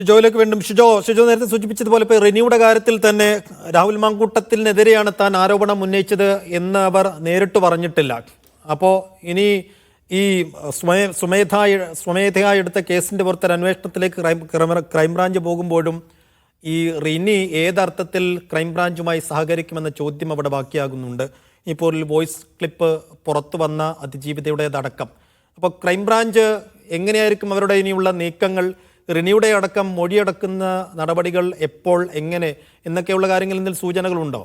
ഷിജോയിലേക്ക് വീണ്ടും ഷിജോ നേരത്തെ സൂചിപ്പിച്ചതുപോലെ ഇപ്പോൾ റിനിയുടെ കാര്യത്തിൽ തന്നെ രാഹുൽ മാങ്കൂട്ടത്തിനെതിരെയാണ് താൻ ആരോപണം ഉന്നയിച്ചത് എന്ന് അവർ നേരിട്ട് പറഞ്ഞിട്ടില്ല. അപ്പോൾ ഇനി ഈ സ്വമേധയായി എടുത്ത കേസിന്റെ പുറത്തൊരു അന്വേഷണത്തിലേക്ക് ക്രൈംബ്രാഞ്ച് പോകുമ്പോഴും ഈ റിനി ഏതർത്ഥത്തിൽ ക്രൈംബ്രാഞ്ചുമായി സഹകരിക്കുമെന്ന ചോദ്യം അവിടെ ബാക്കിയാകുന്നുണ്ട്. ഇപ്പോൾ വോയിസ് ക്ലിപ്പ് പുറത്തു വന്ന അതിജീവിതയുടേതടക്കം. അപ്പോൾ ക്രൈംബ്രാഞ്ച് എങ്ങനെയായിരിക്കും അവരുടെ ഇനിയുള്ള നീക്കങ്ങൾ? റിനിയുടെ അടക്കം മൊഴിയടക്കുന്ന നടപടികൾ എപ്പോൾ, എങ്ങനെ എന്നൊക്കെയുള്ള കാര്യങ്ങളിൽ ഇതിൽ സൂചനകളുണ്ടോ?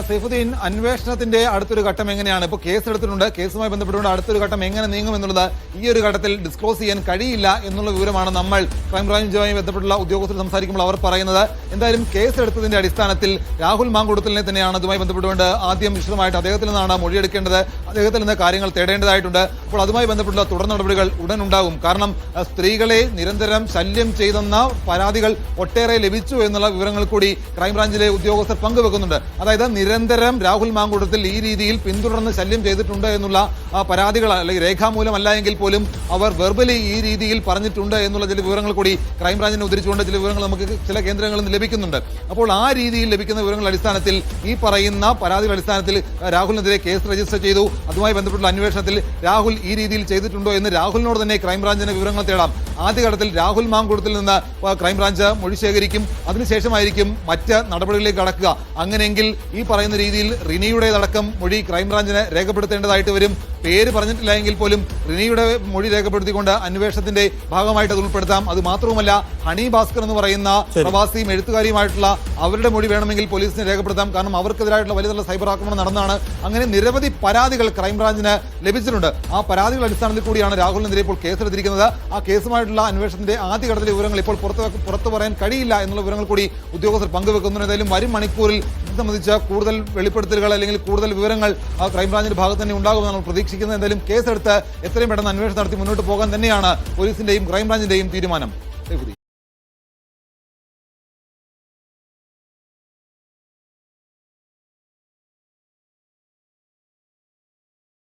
സൈഫുദ്ദീൻ, അന്വേഷണത്തിന്റെ അടുത്തൊരു ഘട്ടം എങ്ങനെയാണ്? ഇപ്പോൾ കേസ് എടുത്തിട്ടുണ്ട്, കേസുമായി ബന്ധപ്പെട്ടുകൊണ്ട് അടുത്തൊരു ഘട്ടം എങ്ങനെ നീങ്ങും എന്നുള്ളത് ഈ ഒരു ഘട്ടത്തിൽ ഡിസ്ക്ലോസ് ചെയ്യാൻ കഴിയില്ല എന്നുള്ള വിവരമാണ് നമ്മൾ ക്രൈംബ്രാഞ്ചുമായി ബന്ധപ്പെട്ടുള്ള ഉദ്യോഗസ്ഥർ സംസാരിക്കുമ്പോൾ അവർ പറയുന്നത്. എന്തായാലും കേസ് എടുത്തതിന്റെ അടിസ്ഥാനത്തിൽ രാഹുൽ മാങ്കൂട്ടത്തിലിനെ തന്നെയാണ് അതുമായി ബന്ധപ്പെട്ടുകൊണ്ട് ആദ്യം വിശദമായിട്ട് അദ്ദേഹത്തിൽ നിന്നാണ് മൊഴിയെടുക്കേണ്ടത്, അദ്ദേഹത്തിൽ നിന്ന് കാര്യങ്ങൾ തേടേണ്ടതായിട്ടുണ്ട്. അപ്പോൾ അതുമായി ബന്ധപ്പെട്ടുള്ള തുടർ നടപടികൾ ഉടൻ ഉണ്ടാകും. കാരണം സ്ത്രീകളെ നിരന്തരം ശല്യം ചെയ്തെന്ന പരാതികൾ ഒട്ടേറെ ലഭിച്ചു എന്നുള്ള വിവരങ്ങൾ കൂടി ക്രൈംബ്രാഞ്ചിലെ ഉദ്യോഗസ്ഥർ പങ്കുവെക്കുന്നുണ്ട്. അതായത് നിരന്തരം രാഹുൽ മാങ്കൂട്ടത്തിൽ ഈ രീതിയിൽ പിന്തുടർന്ന് ശല്യം ചെയ്തിട്ടുണ്ട് എന്നുള്ള പരാതികൾ അല്ലെങ്കിൽ രേഖാമൂലമല്ല എങ്കിൽ പോലും അവർ വെർബലി ഈ രീതിയിൽ പറഞ്ഞിട്ടുണ്ട് എന്നുള്ള ചില വിവരങ്ങൾ കൂടി ക്രൈംബ്രാഞ്ചിനെ ഉദ്ധരിച്ചുകൊണ്ട് ചില വിവരങ്ങൾ നമുക്ക് ചില കേന്ദ്രങ്ങളിൽ നിന്ന് ലഭിക്കുന്നുണ്ട്. അപ്പോൾ ആ രീതിയിൽ ലഭിക്കുന്ന വിവരങ്ങളുടെ അടിസ്ഥാനത്തിൽ ഈ പറയുന്ന പരാതിയുടെ അടിസ്ഥാനത്തിൽ രാഹുലിനെതിരെ കേസ് രജിസ്റ്റർ ചെയ്തു. അതുമായി ബന്ധപ്പെട്ടുള്ള അന്വേഷണത്തിൽ രാഹുൽ ഈ രീതിയിൽ ചെയ്തിട്ടുണ്ടോ എന്ന് രാഹുലിനോട് തന്നെ ക്രൈംബ്രാഞ്ചിന് വിവരങ്ങൾ തേടാം. ആദ്യഘട്ടത്തിൽ രാഹുൽ മാങ്കൂട്ടത്തിൽ നിന്ന് ക്രൈംബ്രാഞ്ച് മൊഴി ശേഖരിക്കും. അതിനുശേഷമായിരിക്കും മറ്റ് നടപടികളിലേക്ക് കടക്കുക. അങ്ങനെയെങ്കിൽ ഈ പറയുന്ന രീതിയിൽ റിനിയുടേതടക്കം മൊഴി ക്രൈംബ്രാഞ്ചിന് രേഖപ്പെടുത്തേണ്ടതായിട്ട് വരും. പേര് പറഞ്ഞിട്ടില്ല എങ്കിൽ പോലും റിനിയുടെ മൊഴി രേഖപ്പെടുത്തിക്കൊണ്ട് അന്വേഷണത്തിന്റെ ഭാഗമായിട്ട് അത് ഉൾപ്പെടുത്താം. അത് മാത്രവുമല്ല, ഹണി ഭാസ്കർ എന്ന് പറയുന്ന പ്രവാസിയും എഴുത്തുകാരിയുമായിട്ടുള്ള അവരുടെ മൊഴി വേണമെങ്കിൽ പോലീസിന് രേഖപ്പെടുത്താം. കാരണം അവർക്കെതിരായിട്ടുള്ള വലിയ സൈബർ ആക്രമണം നടന്നതാണ്. അങ്ങനെ നിരവധി പരാതികൾ ക്രൈംബ്രാഞ്ചിന് ലഭിച്ചിട്ടുണ്ട്. ആ പരാതികളുടെ അടിസ്ഥാനത്തിൽ കൂടിയാണ് രാഹുലിനെതിരെ ഇപ്പോൾ കേസെടുത്തിരിക്കുന്നത്. ആ കേസുമായിട്ടുള്ള അന്വേഷണത്തിന്റെ ആദ്യഘട്ടത്തിലെ വിവരങ്ങൾ ഇപ്പോൾ പുറത്തു പറയാൻ കഴിയില്ല എന്നുള്ള വിവരങ്ങൾ കൂടി ഉദ്യോഗസ്ഥർ പങ്കുവെക്കുന്നുണ്ട്. എന്തായാലും വരും മണിക്കൂറിൽ ഇത് സംബന്ധിച്ച കൂടുതൽ വെളിപ്പെടുത്തലുകൾ അല്ലെങ്കിൽ കൂടുതൽ വിവരങ്ങൾ ക്രൈംബ്രാഞ്ചിന്റെ ഭാഗത്ത് തന്നെ ഉണ്ടാകുമെന്നാണ് പ്രതീക്ഷിക്കുന്നത്. എന്തായാലും കേസെടുത്ത് എത്രയും പെട്ടെന്ന് അന്വേഷണം നടത്തി മുന്നോട്ട് പോകാൻ തന്നെയാണ് പോലീസിന്റെയും ക്രൈംബ്രാഞ്ചിന്റെയും തീരുമാനം.